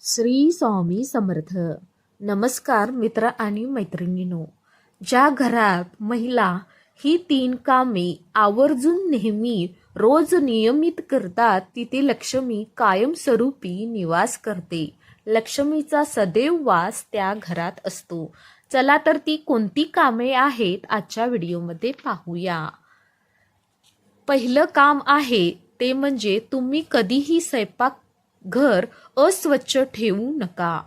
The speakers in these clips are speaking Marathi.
श्री स्वामी समर्थ. नमस्कार मित्र आणि मैत्रिणींनो. ज्या घरात महिला ही 3 कामे आवर्जून नेहमी रोज नियमित करतात तिथे लक्ष्मी कायमस्वरूपी निवास करते. लक्ष्मीचा सदैव वास त्या घरात असतो. चला तर ती कोणती कामे आहेत आजच्या व्हिडिओमध्ये पाहूया. पहिलं काम आहे ते म्हणजे तुम्ही कधीही स्वयंपाक घर अस्वच्छ ठेवू नका.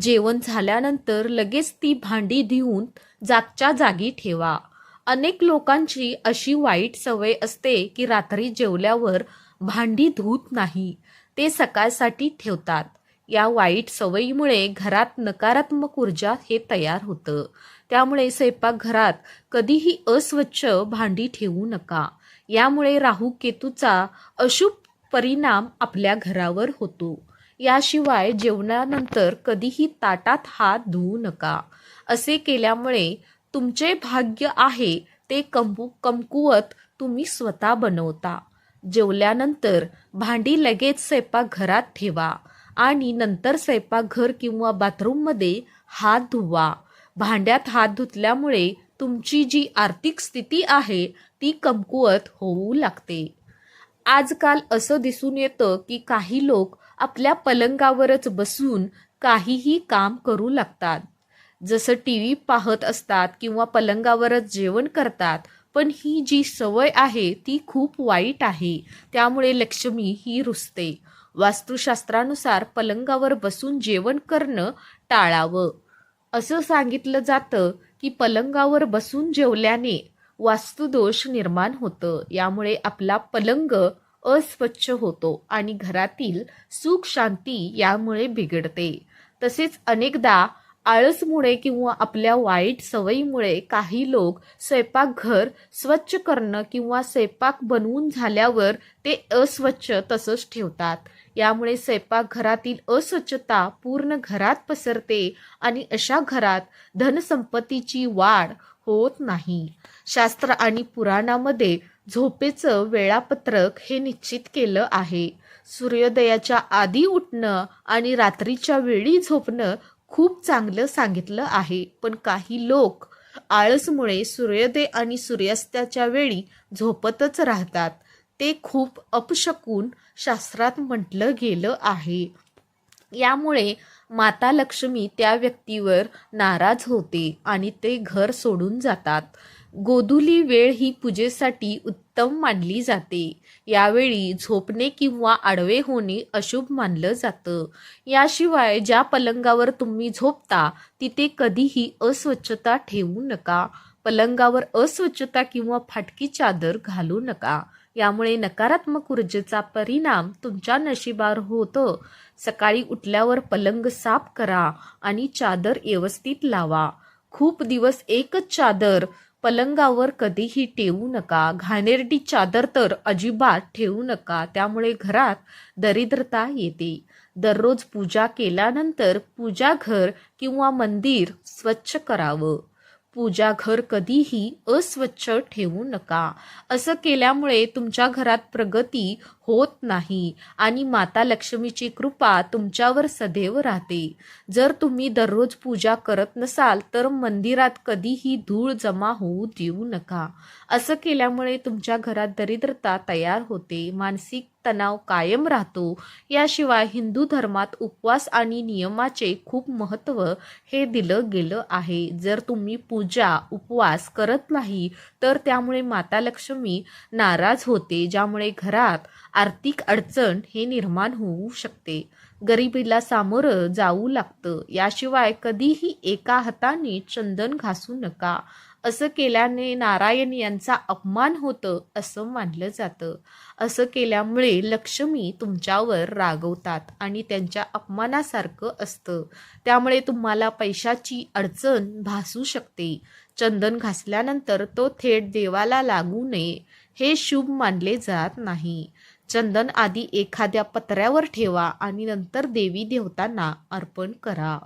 जेवण झाल्यानंतर लगेच ती भांडी धुवून जागच्या जागी ठेवा. अनेक लोकांची अशी वाईट सवय असते की रात्री जेवल्यावर भांडी धुत नाही, ते सकाळसाठी ठेवतात. या वाईट सवयीमुळे घरात नकारात्मक ऊर्जा हे तयार होतं. त्यामुळे स्वयंपाकघरात कधीही अस्वच्छ भांडी ठेवू नका. यामुळे राहू केतूचा अशुभ परिणाम आपल्या घरावर होतो. याशिवाय जेवणानंतर कधीही ताटात हात धुवू नका. असे केल्यामुळे तुमचे भाग्य आहे ते कमकुवत तुम्ही स्वतः बनवता. जेवल्यानंतर भांडी लगेच स्वयंपाकघरात ठेवा आणि नंतर स्वयंपाकघर किंवा बाथरूममध्ये हात धुवा. भांड्यात हात धुतल्यामुळे तुमची जी आर्थिक स्थिती आहे ती कमकुवत होऊ लागते. आजकाल असं दिसून येतं की काही लोक आपल्या पलंगावरच बसून काहीही काम करू लागतात. जसं टीव्ही पाहत असतात किंवा पलंगावरच जेवण करतात. पण ही जी सवय आहे ती खूप वाईट आहे. त्यामुळे लक्ष्मी ही रुसते. वास्तुशास्त्रानुसार पलंगावर बसून जेवण करणं टाळावं. असं सांगितलं जातं की पलंगावर बसून जेवल्याने वास्तुदोष निर्माण होतं. यामुळे आपला पलंग अस्वच्छ होतो आणि घरातील सुख शांती यामुळे बिघडते. तसेच अनेकदा आळसमुळे किंवा आपल्या वाईट सवयीमुळे काही लोक स्वयंपाकघर स्वच्छ करणं किंवा स्वयंपाक बनवून झाल्यावर ते अस्वच्छ तसंच ठेवतात. यामुळे स्वयंपाकघरातील अस्वच्छता पूर्ण घरात पसरते आणि अशा घरात धनसंपत्तीची वाढ होत नाही. शास्त्र आणि पुराणामध्ये झोपेचं वेळापत्रक हे निश्चित केलं आहे. सूर्योदयाच्या आधी उठणं आणि रात्रीच्या वेळी झोपणं खूप चांगलं सांगितलं आहे. पण काही लोक आळसमुळे सूर्योदय आणि सूर्यास्ताच्या वेळी झोपतच राहतात. ते खूप अपशकुन शास्त्रात म्हटलं गेलं आहे. यामुळे माता लक्ष्मी त्या व्यक्तीवर नाराज होते आणि ते घर सोडून जातात. गोधुली वेळ ही पूजेसाठी उत्तम मानली जाते. यावेळी झोपणे किंवा आडवे होणे अशुभ मानलं जातं. याशिवाय ज्या पलंगावर तुम्ही झोपता तिथे कधीही अस्वच्छता ठेवू नका. पलंगावर अस्वच्छता किंवा फाटकी चादर घालू नका. यामुळे नकारात्मक ऊर्जेचा परिणाम तुमच्या नशिबावर होतो. सकाळी उठल्यावर पलंग साफ करा आणि चादर व्यवस्थित लावा. खूप दिवस एकच चादर पलंगावर कधीही ठेवू नका. घाणेरडी चादर तर अजिबात ठेवू नका. त्यामुळे घरात दरिद्रता येते. दररोज पूजा केल्यानंतर पूजाघर किंवा मंदिर स्वच्छ करावं. पूजाघर कधीही अस्वच्छ ठेवू नका. असं केल्यामुळे तुमच्या घरात प्रगती होत नाही आणि माता लक्ष्मीची कृपा तुमच्यावर सदैव राहते. जर तुम्ही दररोज पूजा करत नसाल तर मंदिरात कधीही धूळ जमा होऊ देऊ नका. असं केल्यामुळे तुमच्या घरात दरिद्रता तयार होते. मानसिक तणाव कायम राहतो. याशिवाय हिंदू धर्मात उपवास आणि नियमाचे खूप महत्त्व हे दिलं गेलं आहे. जर तुम्ही पूजा उपवास करत नाही तर त्यामुळे माता लक्ष्मी नाराज होते, ज्यामुळे घरात आर्थिक अडचण हे निर्माण होऊ शकते. गरिबीला सामोरं जाऊ लागतं. याशिवाय कधीही एका हाताने चंदन घासू नका. असं केल्याने नारायण यांचा अपमान होतं असं मानलं जातं. असं केल्यामुळे लक्ष्मी तुमच्यावर रागवतात आणि त्यांच्या अपमानासारखं असतं. त्यामुळे तुम्हाला पैशाची अडचण भासू शकते. चंदन घासल्यानंतर तो थेट देवाला लागू नये, हे शुभ मानले जात नाही. चंदन आधी एखाद्या पत्र्यावर ठेवा आणि नंतर देवी देवतांना अर्पण करा.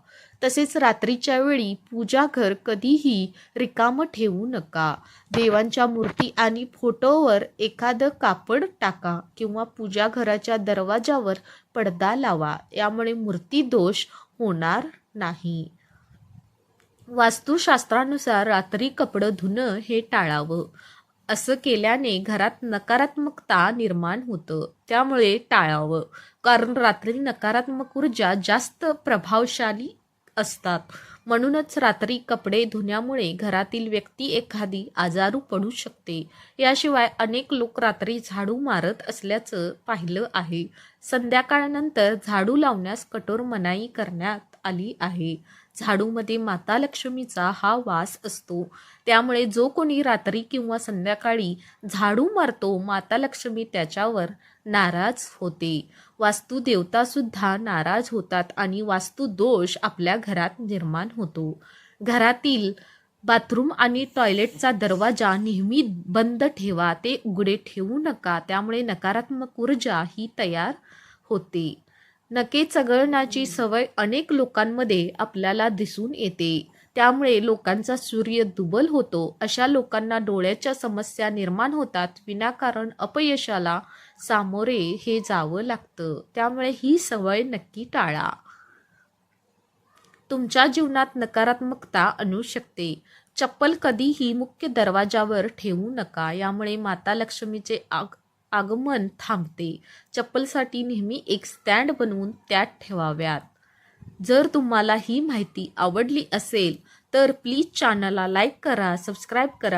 तसेच रात्रीच्या वेळी पूजाघर कधीही रिकामं ठेवू नका. देवांच्या मूर्ती आणि फोटोवर एखादं कापड टाका किंवा पूजाघराच्या दरवाजावर पडदा लावा. यामुळे मूर्ती दोष होणार नाही. वास्तुशास्त्रानुसार रात्री कपडं धुणं हे टाळावं. असं केल्याने घरात नकारात्मकता निर्माण होतं, त्यामुळे टाळावं. कारण रात्री नकारात्मक ऊर्जा जास्त प्रभावशाली असतात. म्हणूनच रात्री कपडे धुण्यामुळे घरातील व्यक्ती एखादी आजारू पडू शकते. याशिवाय अनेक लोक रात्री झाडू मारत असल्याचं पाहिलं आहे. संध्याकाळनंतर झाडू लावण्यास कठोर मनाई करण्यात आली आहे. झाडूमध्ये माता लक्ष्मीचा हा वास असतो. त्यामुळे जो कोणी रात्री किंवा संध्याकाळी झाडू मारतो, माता लक्ष्मी त्याच्यावर नाराज होते. वास्तू देवता सुद्धा नाराज होतात आणि वास्तू दोष आपल्या घरात निर्माण होतो. घरातील बाथरूम आणि टॉयलेटचा दरवाजा नेहमी बंद ठेवा. ते उघडे ठेवू नका. त्यामुळे नकारात्मक ऊर्जा ही तयार होते. नखे चघळण्याची सवय अनेक लोकांमध्ये आपल्याला दिसून येते. त्यामुळे लोकांचा सूर्य दुबल होतो. अशा लोकांना डोळ्याच्या समस्या निर्माण होतात. विनाकारण अपयशाला सामोरे हे जावं लागतं. त्यामुळे ही सवय नक्की टाळा. तुमच्या जीवनात नकारात्मकता आणू शकते. चप्पल कधीही मुख्य दरवाजावर ठेवू नका. यामुळे माता लक्ष्मीचे आगमन थांबते. चप्पलसाठी नेहमी एक स्टँड बनवून त्यात ठेवाव्यात. जर तुम्हाला ही माहिती आवडली असेल तर प्लीज चॅनलला लाईक करा, सबस्क्राईब करा.